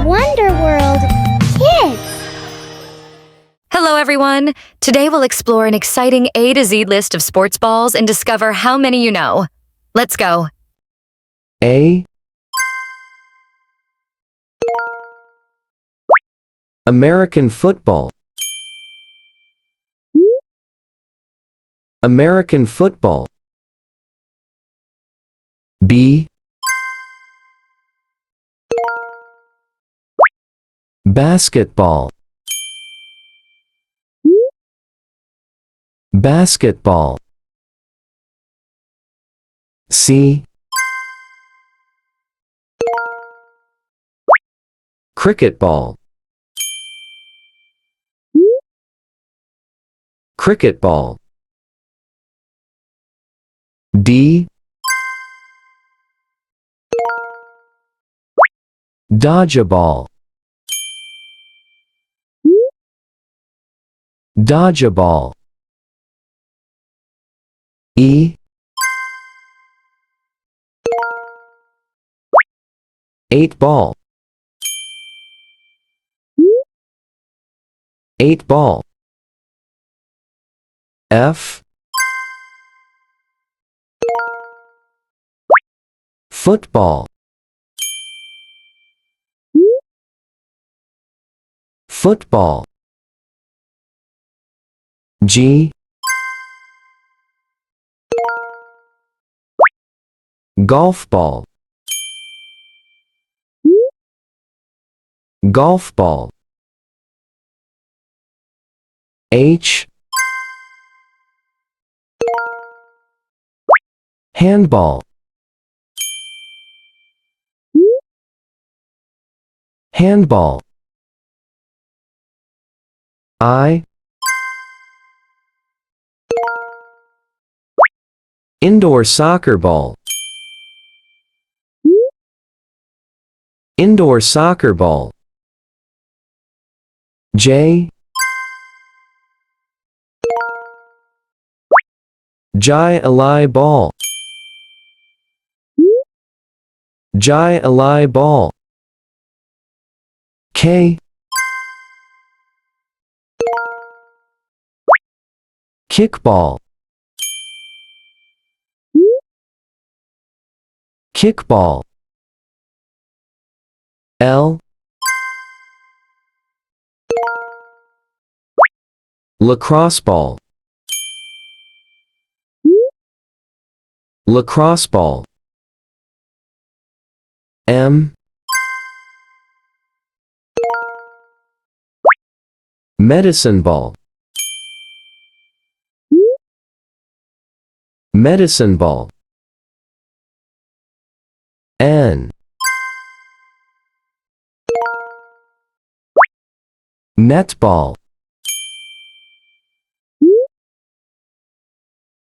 Wonder World Kids! Hello everyone! Today we'll explore an exciting A to Z list of sports balls and discover how many you know. Let's go! A. American football. American football. B. Basketball. Basketball. C. Cricket ball. Cricket ball. D. Dodgeball. Dodgeball. E. Eight ball. Eight ball. F. Football. Football. G. Golf ball. Golf ball. H. Handball. Handball. I. Indoor soccer ball. Indoor soccer ball. J. Jai Alai ball. Jai Alai ball. K. Kickball. Kickball. L. Lacrosse ball. Lacrosse ball. M. Medicine ball. Medicine ball. N. Netball.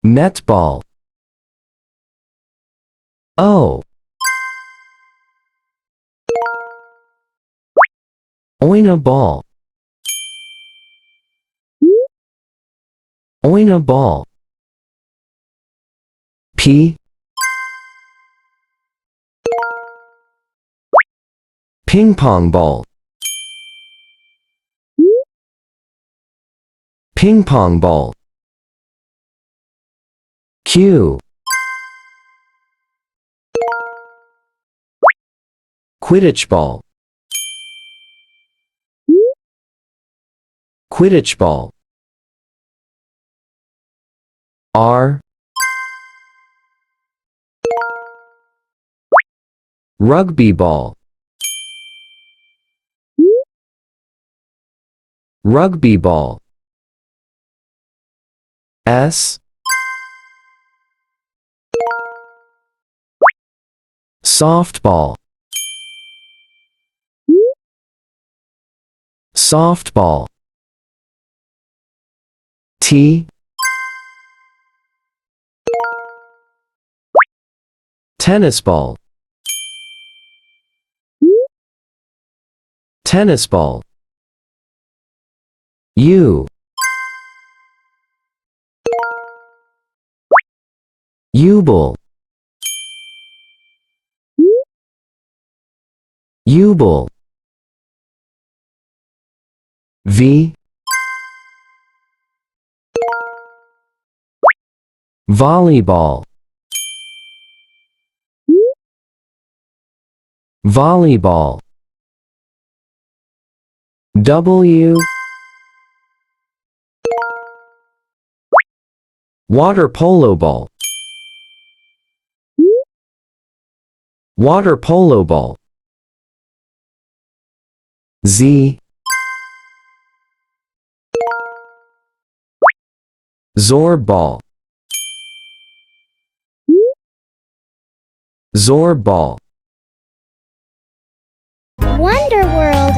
Netball. O. Oina ball. Oina ball. P. Ping pong ball. Ping pong ball. Q. Quidditch ball. Quidditch ball. R. Rugby ball. Rugby ball. S. Softball. Softball. T. Tennis ball. Tennis ball. U. U-ball. U-ball. V. Volleyball. Volleyball. W. Water polo ball. Water polo ball. Z. Zorb ball. Zorb ball. Wonder World